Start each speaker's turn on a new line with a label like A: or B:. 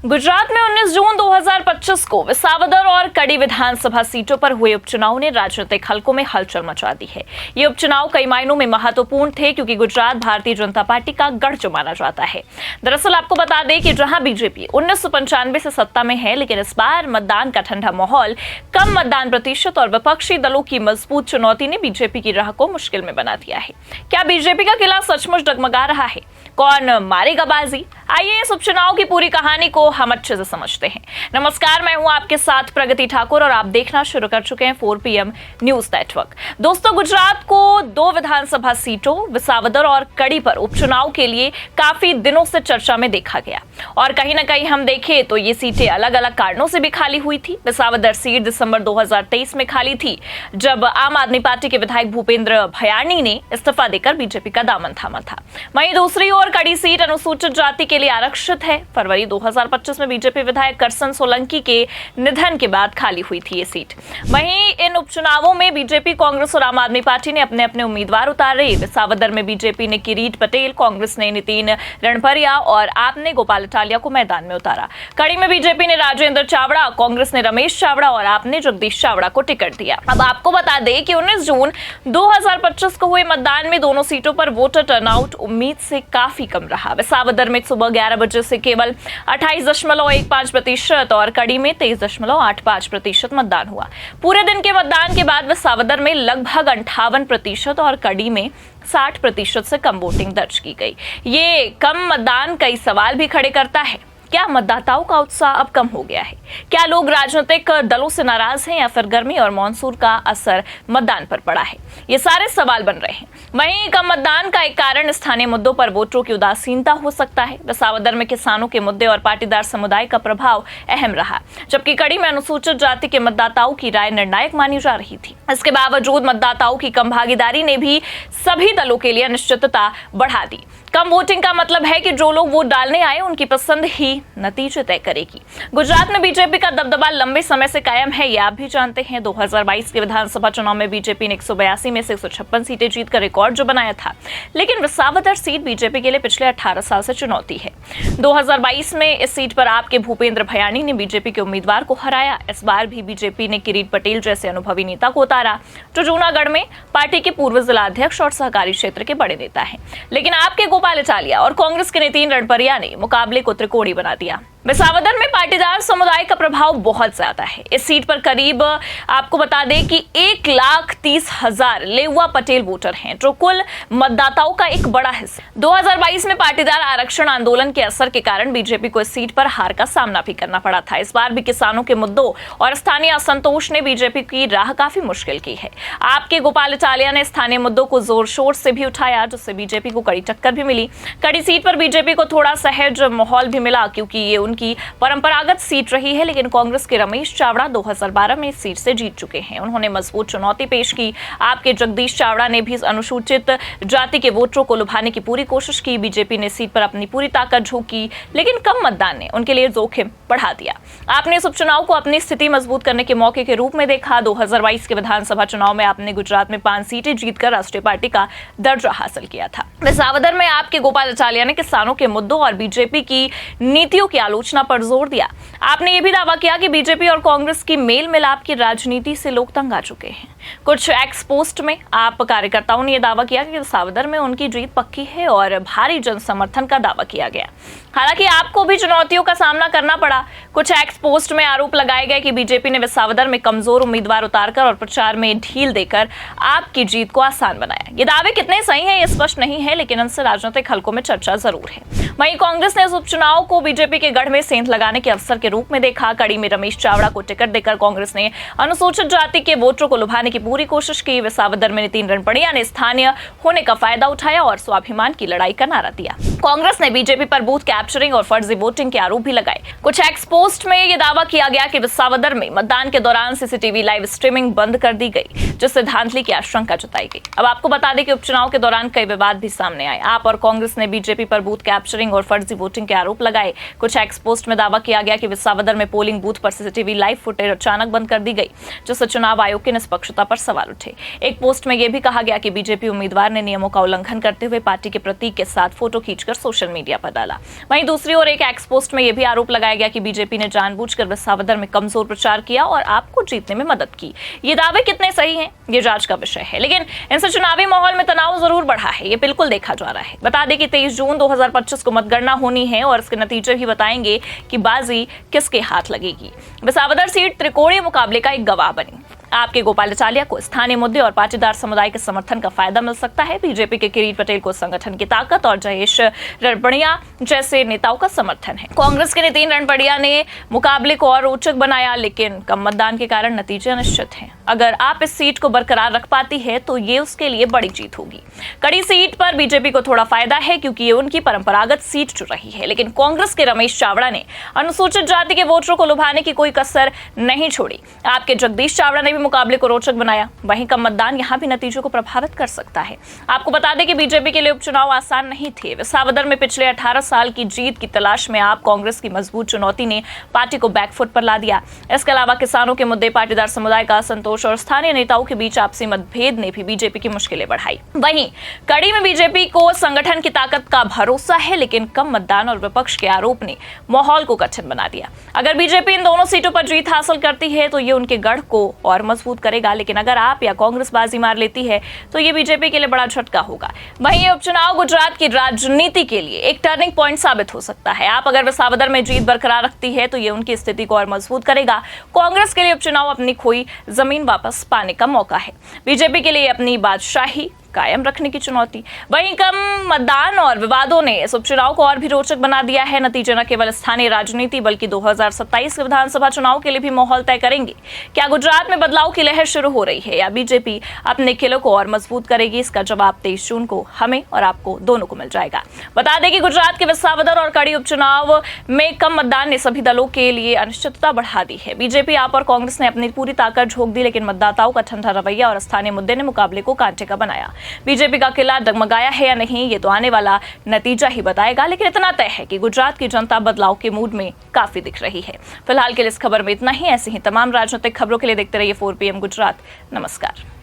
A: गुजरात में 19 जून 2025 को विसावदर और कड़ी विधानसभा सीटों पर हुए उपचुनाव ने राजनीतिक हलकों में हलचल मचा दी है। ये उपचुनाव कई मायनों में महत्वपूर्ण थे क्योंकि गुजरात भारतीय जनता पार्टी का गढ़ जो माना जाता है। दरअसल आपको बता दें कि जहां बीजेपी 1995 से सत्ता में है, लेकिन इस बार मतदान का ठंडा माहौल, कम मतदान प्रतिशत और विपक्षी दलों की मजबूत चुनौती ने बीजेपी की राह को मुश्किल में बना दिया है। क्या बीजेपी का किला सचमुच डगमगा रहा है? कौन मारेगा बाजी? आइए इस उपचुनाव की पूरी कहानी को हम अच्छे से समझते हैं। नमस्कार, मैं हूं आपके साथ प्रगति ठाकुर और आप देखना शुरू कर चुके हैं 4 PM न्यूज नेटवर्क। दोस्तों, गुजरात को 2 विधानसभा सीटों विसावदर और कड़ी पर उपचुनाव के लिए काफी दिनों से चर्चा में देखा गया और कहीं ना कहीं हम देखें तो ये सीटें अलग अलग कारणों से भी खाली हुई थी। विसावदर सीट दिसंबर 2023 में खाली थी, जब आम आदमी पार्टी के विधायक भूपेंद्र भयाणी ने इस्तीफा देकर बीजेपी का दामन थामा था। वहीं दूसरी ओर कड़ी सीट अनुसूचित जाति के लिए आरक्षित है। फरवरी 2025 में बीजेपी विधायक करसन सोलंकी के निधन के बाद खाली हुई थी ये सीट। वहीं इन उपचुनावों में बीजेपी, कांग्रेस और आम आदमी पार्टी ने अपने अपने उम्मीदवार उतारे। विसावदर में बीजेपी ने किरीट पटेल, कांग्रेस ने नितिन रणपरिया और आप ने गोपाल इटालिया को मैदान में उतारा। कड़ी में बीजेपी ने राजेंद्र चावड़ा, कांग्रेस ने रमेश चावड़ा और आप ने जगदीश चावड़ा को टिकट दिया। अब आपको बता दें कि 19 जून 2025 को हुए मतदान में दोनों सीटों पर वोटर टर्नआउट उम्मीद से काफी कम रहा। विसावदर में सुबह 11 बजे से केवल 28.15% और कड़ी में 23.85% मतदान हुआ। पूरे दिन के मतदान के बाद विसावदर में लगभग 58% और कड़ी में 60% से कम वोटिंग दर्ज की गई। ये कम मतदान कई सवाल भी खड़े करता है। क्या मतदाताओं का उत्साह अब कम हो गया है? क्या लोग राजनीतिक दलों से नाराज हैं या फिर गर्मी और मानसून का असर मतदान पर पड़ा है? ये सारे सवाल बन रहे हैं। वहीं कम मतदान का एक कारण स्थानीय मुद्दों पर वोटरों की उदासीनता हो सकता है। विसावदर में किसानों के मुद्दे और पाटीदार समुदाय का प्रभाव अहम रहा, जबकि कड़ी में अनुसूचित जाति के मतदाताओं की राय निर्णायक मानी जा रही थी। इसके बावजूद मतदाताओं की कम भागीदारी ने भी सभी दलों के लिए अनिश्चितता बढ़ा दी। कम वोटिंग का मतलब है कि जो लोग वोट डालने आए उनकी पसंद ही नतीजे तय करेगी। गुजरात में बीजेपी का दबदबा लंबे समय से कायम है, ये आप भी जानते हैं। 2022 के विधानसभा चुनाव में बीजेपी ने 182 में से 156 सीटें जीतकर रिकॉर्ड जो बनाया था, लेकिन विसावदर सीट बीजेपी के लिए पिछले 18 साल से चुनौती है। 2022 में इस सीट पर आपके भूपेंद्र भयाणी ने बीजेपी के उम्मीदवार को हराया। इस बार भी बीजेपी ने किरीट पटेल जैसे अनुभवी नेता को उतारा, जो जूनागढ़ में पार्टी के पूर्व जिला अध्यक्ष और सहकारी क्षेत्र के बड़े नेता है। लेकिन आपके गोपाल इटालिया और कांग्रेस के नितिन रणपरिया ने मुकाबले को त्रिकोणीय बना दिया। विसावदर में पाटीदार समुदाय का प्रभाव बहुत ज्यादा है। इस सीट पर करीब आपको बता दें कि 1,30,000 लेउवा पटेल वोटर हैं, जो कुल मतदाताओं का एक बड़ा हिस्सा। 2022 में पाटीदार आरक्षण आंदोलन के असर के कारण बीजेपी को इस सीट पर हार का सामना भी करना पड़ा था। इस बार भी किसानों के मुद्दों और स्थानीय असंतोष ने बीजेपी की राह काफी मुश्किल की है। आपके गोपाल इटालिया ने स्थानीय मुद्दों को जोर शोर से भी उठाया, जिससे बीजेपी को कड़ी टक्कर भी मिली। कड़ी सीट पर बीजेपी को थोड़ा सहज माहौल भी मिला, क्योंकि ये की परंपरागत सीट रही है, लेकिन कांग्रेस के रमेश चावड़ा 2012 में इस सीट से जीत चुके हैं। उन्होंने मजबूत चुनौती पेश की। आपके जगदीश चावड़ा ने भी अनुसूचित जाति के वोटरों को लुभाने की पूरी कोशिश की। बीजेपी ने सीट पर अपनी पूरी ताकत झोंकी, लेकिन कम मतदान ने उनके लिए जोखिम बढ़ा दिया। आपने इस उपचुनाव को अपनी स्थिति मजबूत करने के मौके के रूप में देखा। 2022 के विधानसभा चुनाव में आपने गुजरात में 5 सीटें जीतकर राष्ट्रीय पार्टी का दर्जा हासिल किया था। विसावदर में आपके गोपाल इटालिया ने किसानों के मुद्दों और बीजेपी की नीतियों की आलोचना पर जोर दिया। आपने यह भी दावा किया कि बीजेपी और कांग्रेस की मेल मिलाप की राजनीति से लोग तंग आ चुके हैं। कुछ एक्स पोस्ट में आप कार्यकर्ताओं ने यह दावा किया कि विसावदर में उनकी जीत पक्की है और भारी जन समर्थन का दावा किया गया। हालांकि आपको भी चुनौतियों का सामना करना पड़ा। कुछ एक्स पोस्ट में आरोप लगाए गए कि बीजेपी ने विसावदर में कमजोर उम्मीदवार उतारकर और प्रचार में ढील देकर आपकी जीत को आसान बनाया। ये दावे कितने सही हैं ये स्पष्ट नहीं है, लेकिन इनसे राजनीतिक हलकों में चर्चा जरूर है। वहीं कांग्रेस ने इस उपचुनाव को बीजेपी के गढ़ में सेंध लगाने के अवसर के रूप में देखा। कड़ी में रमेश चावड़ा को टिकट देकर कांग्रेस ने अनुसूचित जाति के वोटरों को लुभाने की पूरी कोशिश की। विसावदर में नितिन रणपरिया ने स्थानीय होने का फायदा उठाया और स्वाभिमान की लड़ाई का नारा दिया। कांग्रेस ने बीजेपी पर बूथ कैप्चरिंग और फर्जी वोटिंग के आरोप भी लगाए। कुछ एक्स पोस्ट में यह दावा किया गया कि विसावदर में मतदान के दौरान सीसीटीवी लाइव स्ट्रीमिंग बंद कर दी गई, जिससे धांधली की आशंका जताई गई। अब आपको बता दें कि उपचुनाव के दौरान कई विवाद भी सामने आए। आप और कांग्रेस ने बीजेपी पर बूथ कैप्चरिंग और फर्जी वोटिंग के आरोप लगाए। कुछ एक्स पोस्ट में दावा किया गया कि विसावदर में पोलिंग बूथ पर सीसीटीवी लाइव फुटेज अचानक बंद कर दी गई, जिससे चुनाव आयोग की निष्पक्षता पर सवाल उठे। एक पोस्ट में यह भी कहा गया कि बीजेपी उम्मीदवार ने नियमों का उल्लंघन करते हुए पार्टी के प्रतीक के साथ फोटो खींच जानबूझकर सोशल मीडिया पर डाला। वहीं दूसरी ओर एक एक्स पोस्ट में यह भी आरोप लगाया गया कि बीजेपी ने जानबूझकर विसावदर में कमजोर प्रचार किया और आपको जीतने में मदद की। ये दावे कितने सही हैं, ये जांच का विषय है, लेकिन इनसे चुनावी माहौल में तनाव जरूर बढ़ा है, ये बिल्कुल देखा जा रहा है। बता दें कि 23 जून 2025 को मतगणना होनी है और इसके नतीजे भी बताएंगे कि बाजी किसके हाथ लगेगी। विसावदर सीट त्रिकोणीय मुकाबले का एक गवाह बनी। आपके गोपाल इटालिया को स्थानीय मुद्दे और पाटीदार समुदाय के समर्थन का फायदा मिल सकता है। बीजेपी के किरीट पटेल को संगठन की ताकत और जयेश रणबड़िया जैसे नेताओं का समर्थन है। कांग्रेस के नितिन रणबड़िया ने मुकाबले को और रोचक बनाया, लेकिन कम मतदान के कारण नतीजे अनिश्चित हैं। अगर आप इस सीट को बरकरार रख पाती है तो ये उसके लिए बड़ी जीत होगी। कड़ी सीट पर बीजेपी को थोड़ा फायदा है क्योंकि ये उनकी परंपरागत सीट जो रही है, लेकिन कांग्रेस के रमेश चावड़ा ने अनुसूचित जाति के वोटरों को लुभाने की कोई कसर नहीं छोड़ी। आपके जगदीश चावड़ा ने मुकाबले को रोचक बनाया। वहीं कम मतदान यहां भी नतीजों को प्रभावित कर सकता है। आपको बता दें कि बीजेपी के लिए उपचुनाव आसान नहीं थे। विसावदर में पिछले 18 साल की जीत की तलाश में आप कांग्रेस की मजबूत चुनौती ने पार्टी को बैकफुट पर ला दिया। इसके अलावा किसानों के मुद्दे, पाटीदार समुदाय का असंतोष और स्थानीय नेताओं के बीच आपसी मतभेद ने भी बीजेपी की मुश्किलें बढ़ाई। वहीं कड़ी में बीजेपी को संगठन की ताकत का भरोसा है, लेकिन कम मतदान और विपक्ष के आरोप ने माहौल को कठिन बना दिया। अगर बीजेपी इन दोनों सीटों पर जीत हासिल करती है तो ये उनके गढ़ को और मजबूत करेगा, लेकिन अगर आप या कांग्रेस बाजी मार लेती है तो ये बीजेपी के लिए बड़ा झटका होगा। वहीं ये उपचुनाव गुजरात की राजनीति के लिए एक टर्निंग पॉइंट साबित हो सकता है। आप अगर विसावदर में जीत बरकरार रखती है तो ये उनकी स्थिति को और मजबूत करेगा। कांग्रेस के लिए उपचुनाव अपनी खोई जमीन वापस पाने का मौका है। बीजेपी के लिए अपनी बादशाही कायम रखने की चुनौती। वहीं कम मतदान और विवादों ने इस उपचुनाव को और भी रोचक बना दिया है। नतीजे न केवल स्थानीय राजनीति बल्कि 2027 के विधानसभा चुनाव के लिए भी माहौल तय करेंगे। क्या गुजरात में बदलाव की लहर शुरू हो रही है या बीजेपी अपने किले को और मजबूत करेगी? इसका जवाब 23 जून को हमें और आपको दोनों को मिल जाएगा। बता दें कि गुजरात के विसावदर और कड़ी उपचुनाव में कम मतदान ने सभी दलों के लिए अनिश्चितता बढ़ा दी है। बीजेपी, आप और कांग्रेस ने अपनी पूरी ताकत झोंक दी, लेकिन मतदाताओं का ठंडा रवैया और स्थानीय मुद्दे ने मुकाबले को कांटे का बनाया। बीजेपी का किला डगमगाया है या नहीं, ये तो आने वाला नतीजा ही बताएगा, लेकिन इतना तय है कि गुजरात की जनता बदलाव के मूड में काफी दिख रही है। फिलहाल के लिए इस खबर में इतना ही। ऐसी ही तमाम राजनीतिक खबरों के लिए देखते रहिए 4 PM गुजरात। नमस्कार।